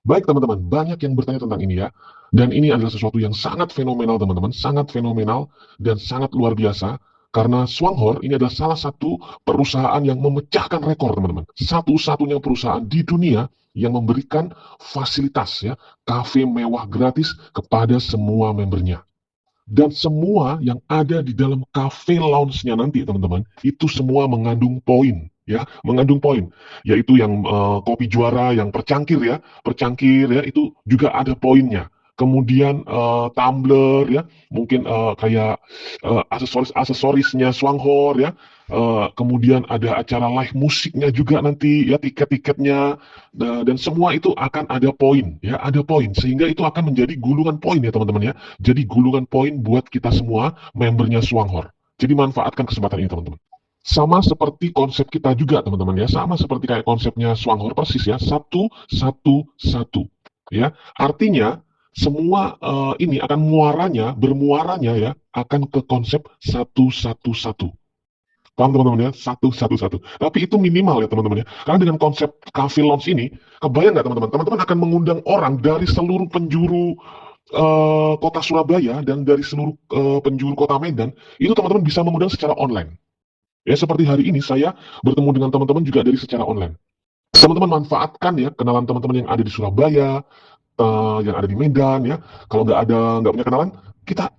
Baik teman-teman, banyak yang bertanya tentang ini ya. Dan ini adalah sesuatu yang sangat fenomenal teman-teman, sangat fenomenal dan sangat luar biasa. Karena Swanghor ini adalah salah satu perusahaan yang memecahkan rekor teman-teman. Satu-satunya perusahaan di dunia yang memberikan fasilitas ya, kafe mewah gratis kepada semua membernya. Dan semua yang ada di dalam cafe lounge-nya nanti, teman-teman, itu semua mengandung poin, ya, mengandung poin, yaitu yang kopi juara, yang percangkir ya, itu juga ada poinnya. Kemudian tumbler ya, mungkin kayak aksesorisnya Swanghor ya. Kemudian ada acara live musiknya juga nanti ya, tiket-tiketnya. Dan semua itu akan ada poin ya, ada poin sehingga itu akan menjadi gulungan poin ya teman-teman ya. Jadi gulungan poin buat kita semua membernya Swanghor. Jadi manfaatkan kesempatan ini teman-teman. Sama seperti konsep kita juga teman-teman ya, sama seperti kayak konsepnya Swanghor persis ya, satu satu satu ya. Artinya semua ini akan bermuaranya ya, akan ke konsep satu satu satu. Paham teman-teman ya? Satu satu satu. Tapi itu minimal ya teman-teman ya. Karena dengan konsep cafe lounge ini, kebayang nggak teman-teman? Teman-teman akan mengundang orang dari seluruh penjuru kota Surabaya dan dari seluruh penjuru kota Medan. Itu teman-teman bisa mengundang secara online. Ya seperti hari ini saya bertemu dengan teman-teman juga dari secara online. Teman-teman manfaatkan ya kenalan teman-teman yang ada di Surabaya, yang ada di Medan ya. Kalau nggak punya kenalan, kita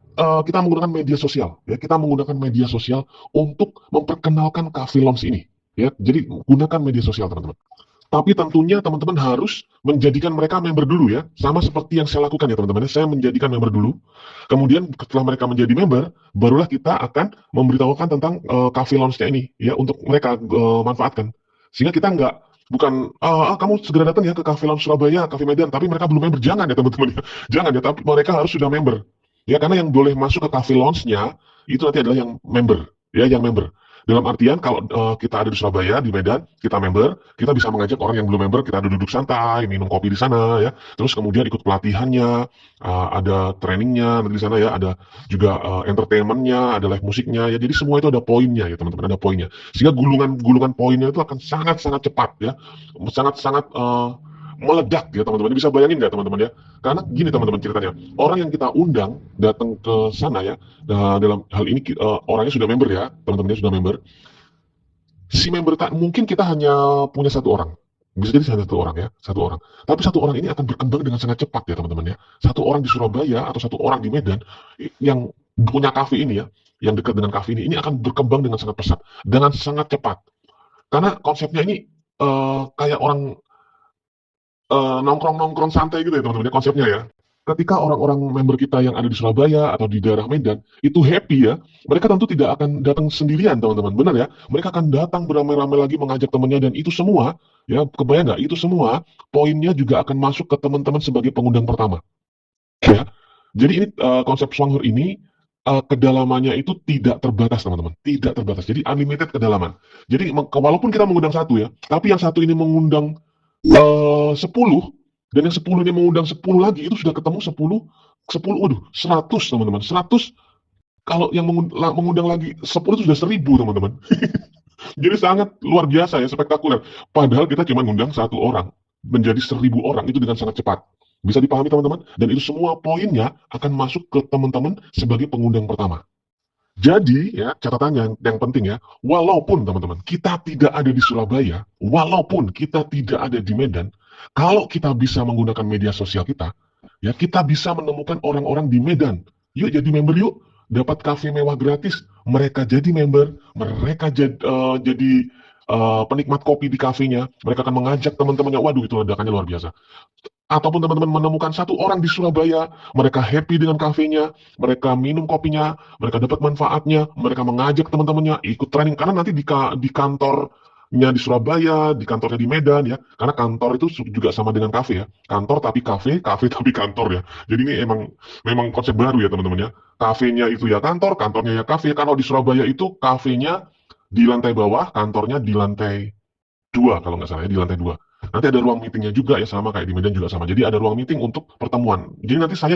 menggunakan media sosial ya. Kita menggunakan media sosial untuk memperkenalkan cafe lounge ini ya. Jadi gunakan media sosial teman-teman. Tapi tentunya teman-teman harus menjadikan mereka member dulu ya. Sama seperti yang saya lakukan ya teman-teman. Saya menjadikan member dulu. Kemudian setelah mereka menjadi member, barulah kita akan memberitahukan tentang cafe lounge-nya ini ya untuk mereka manfaatkan. Sehingga kita nggak bukan kamu segera datang ya ke cafe lounge Surabaya, cafe Medan, tapi mereka belum member. Jangan ya teman-teman ya. Jangan ya, tapi mereka harus sudah member. Ya karena yang boleh masuk ke cafe lounge-nya itu nanti adalah yang member, ya yang member. Dalam artian kalau kita ada di Surabaya, di Medan, kita member, kita bisa mengajak orang yang belum member, kita duduk santai, minum kopi di sana ya. Terus kemudian ikut pelatihannya, ada trainingnya nanti di sana ya, ada juga entertainmentnya, ada live musiknya ya. Jadi semua itu ada poinnya ya teman-teman, ada poinnya. Sehingga gulungan poinnya itu akan sangat-sangat cepat ya, sangat-sangat meledak ya teman-teman. Bisa bayangin nggak teman-teman ya? Karena gini teman-teman ceritanya, orang yang kita undang datang ke sana ya, dalam hal ini orangnya sudah member ya, teman-temannya sudah member. Si member mungkin kita hanya punya satu orang, bisa jadi hanya satu orang ya, satu orang. Tapi satu orang ini akan berkembang dengan sangat cepat ya teman-teman ya. Satu orang di Surabaya atau satu orang di Medan yang punya kafe ini ya, yang dekat dengan kafe ini akan berkembang dengan sangat pesat, dengan sangat cepat. Karena konsepnya ini kayak orang nongkrong-nongkrong santai gitu ya teman-teman ya, konsepnya ya. Ketika orang-orang member kita yang ada di Surabaya atau di daerah Medan itu happy ya, mereka tentu tidak akan datang sendirian teman-teman, benar ya? Mereka akan datang beramai-ramai lagi mengajak temannya dan itu semua, ya kebayang nggak? Itu semua poinnya juga akan masuk ke teman-teman sebagai pengundang pertama, ya. Jadi ini konsep Swanghur ini kedalamannya itu tidak terbatas teman-teman, tidak terbatas. Jadi unlimited kedalaman. Jadi walaupun kita mengundang satu ya, tapi yang satu ini mengundang 10 dan yang 10 ini mengundang 10 lagi itu sudah ketemu 10 10 waduh 100 teman-teman 100 kalau yang mengundang lagi 10 itu sudah 1000 teman-teman. Jadi sangat luar biasa ya, spektakuler, padahal kita cuma mengundang satu orang menjadi 1000 orang itu dengan sangat cepat. Bisa dipahami teman-teman, dan itu semua poinnya akan masuk ke teman-teman sebagai pengundang pertama. Jadi ya catatan yang penting ya, walaupun teman-teman kita tidak ada di Surabaya, walaupun kita tidak ada di Medan, kalau kita bisa menggunakan media sosial kita, ya kita bisa menemukan orang-orang di Medan. Yuk jadi member yuk, dapat kafe mewah gratis. Mereka jadi member, mereka jadi penikmat kopi di kafenya. Mereka akan mengajak teman-temannya. Waduh itu ledakannya luar biasa. Ataupun teman-teman menemukan satu orang di Surabaya, mereka happy dengan kafenya, mereka minum kopinya, mereka dapat manfaatnya, mereka mengajak teman-temannya ikut training, karena nanti di kantornya di Surabaya, di kantornya di Medan ya, karena kantor itu juga sama dengan kafe ya, kantor tapi kafe, kafe tapi kantor ya. Jadi ini memang konsep baru ya teman-teman ya, kafenya itu ya kantor, kantornya ya kafe. Kalau di Surabaya itu kafenya di lantai bawah, kantornya di lantai 2 kalau nggak salah ya, di lantai 2. Nanti ada ruang meetingnya juga ya, sama kayak di Medan juga sama. Jadi ada ruang meeting untuk pertemuan. Jadi nanti saya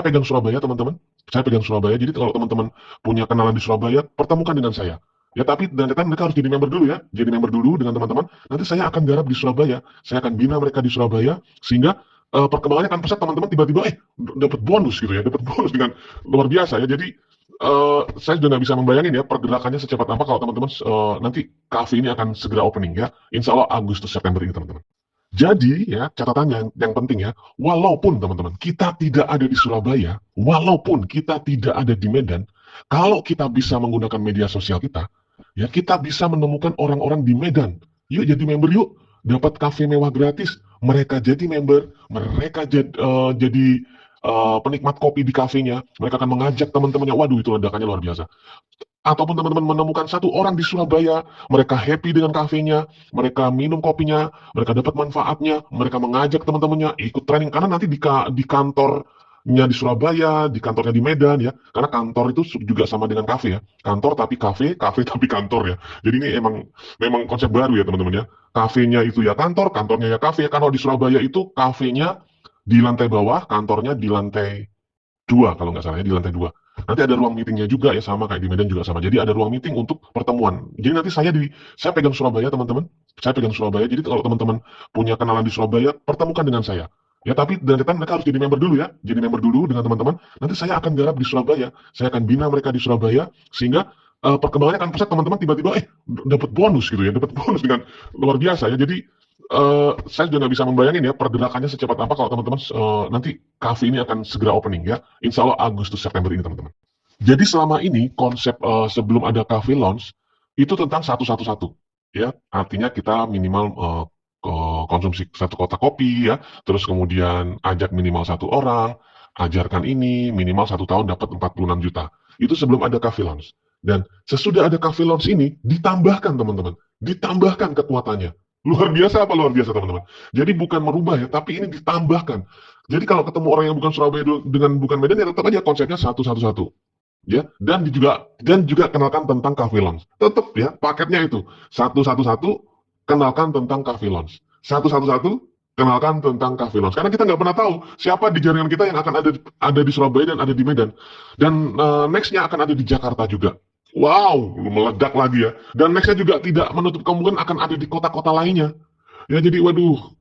pegang Surabaya teman-teman. Saya pegang Surabaya. Jadi kalau teman-teman punya kenalan di Surabaya, pertemukan dengan saya. Ya tapi dan mereka harus jadi member dulu ya. Jadi member dulu dengan teman-teman. Nanti saya akan garap di Surabaya. Saya akan bina mereka di Surabaya sehingga perkembangannya akan pesat teman-teman tiba-tiba dapat bonus gitu ya, dapat bonus dengan luar biasa ya. Jadi saya sudah nggak bisa membayangin ya pergerakannya secepat apa kalau teman-teman nanti kafe ini akan segera opening ya. Insya Allah Agustus September ini teman-teman. Jadi ya catatan yang penting ya, walaupun teman-teman kita tidak ada di Surabaya, walaupun kita tidak ada di Medan, kalau kita bisa menggunakan media sosial kita, ya kita bisa menemukan orang-orang di Medan. Yuk jadi member yuk, dapat kafe mewah gratis. Mereka jadi member, mereka jadi penikmat kopi di kafenya. Mereka akan mengajak teman-temannya. Waduh itu ledakannya luar biasa. Ataupun teman-teman menemukan satu orang di Surabaya, mereka happy dengan kafenya, mereka minum kopinya, mereka dapat manfaatnya, mereka mengajak teman-temannya ikut training, karena nanti di kantornya di Surabaya, di kantornya di Medan ya, karena kantor itu juga sama dengan kafe ya, kantor tapi kafe, kafe tapi kantor ya. Jadi ini memang konsep baru ya teman-teman ya, kafenya itu ya kantor, kantornya ya kafe. Kalau di Surabaya itu kafenya di lantai bawah, kantornya di lantai 2 kalau nggak salah ya, di lantai 2. Nanti ada ruang meetingnya juga ya, sama kayak di Medan juga sama. Jadi ada ruang meeting untuk pertemuan. Jadi nanti saya pegang Surabaya teman-teman. Saya pegang Surabaya. Jadi kalau teman-teman punya kenalan di Surabaya, pertemukan dengan saya. Ya tapi dari depan mereka harus jadi member dulu ya. Jadi member dulu dengan teman-teman. Nanti saya akan garap di Surabaya. Saya akan bina mereka di Surabaya sehingga perkembangannya akan pesat teman-teman tiba-tiba dapat bonus gitu ya, dapat bonus dengan luar biasa ya. Jadi saya juga nggak bisa membayangin ya pergerakannya secepat apa kalau teman-teman nanti kafe ini akan segera opening ya. Insya Allah Agustus September ini teman-teman. Jadi selama ini konsep sebelum ada cafe launch itu tentang satu-satu-satu ya. Artinya kita minimal konsumsi satu kotak kopi ya, terus kemudian ajak minimal satu orang, ajarkan ini minimal 1 tahun dapat 46 juta. Itu sebelum ada cafe launch. Dan sesudah ada cafe launch ini ditambahkan teman-teman, ditambahkan kekuatannya. Luar biasa apa luar biasa teman-teman. Jadi bukan merubah ya, tapi ini ditambahkan. Jadi kalau ketemu orang yang bukan Surabaya dengan bukan Medan ya tetap aja konsepnya satu-satu-satu ya, dan juga kenalkan tentang cafe launch. Tetap ya paketnya itu satu-satu-satu, kenalkan tentang cafe launch. Satu-satu-satu, kenalkan tentang cafe launch. Karena kita nggak pernah tahu siapa di jaringan kita yang akan ada di Surabaya dan ada di Medan. Dan nextnya akan ada di Jakarta juga. Wow, meledak lagi ya. Dan nextnya juga tidak menutup kemungkinan akan ada di kota-kota lainnya. Ya jadi waduh,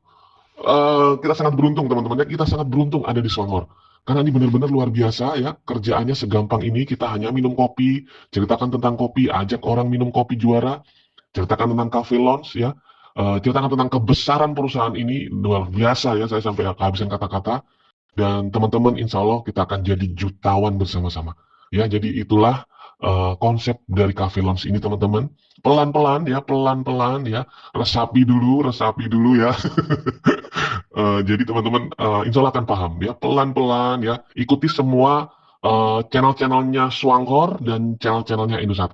kita sangat beruntung teman-teman ya, kita sangat beruntung ada di Sonor. Karena ini benar-benar luar biasa ya, kerjaannya segampang ini, kita hanya minum kopi, ceritakan tentang kopi, ajak orang minum kopi juara, ceritakan tentang cafe launch ya, ceritakan tentang kebesaran perusahaan ini, luar biasa ya, saya sampai kehabisan kata-kata, dan teman-teman insya Allah kita akan jadi jutawan bersama-sama. Ya, jadi itulah konsep dari cafe launch ini teman-teman. Pelan-pelan ya, resapi dulu ya. Jadi teman-teman insya Allah akan paham ya, pelan-pelan ya, ikuti semua channel-channelnya Swanghor dan channel-channelnya Indosat.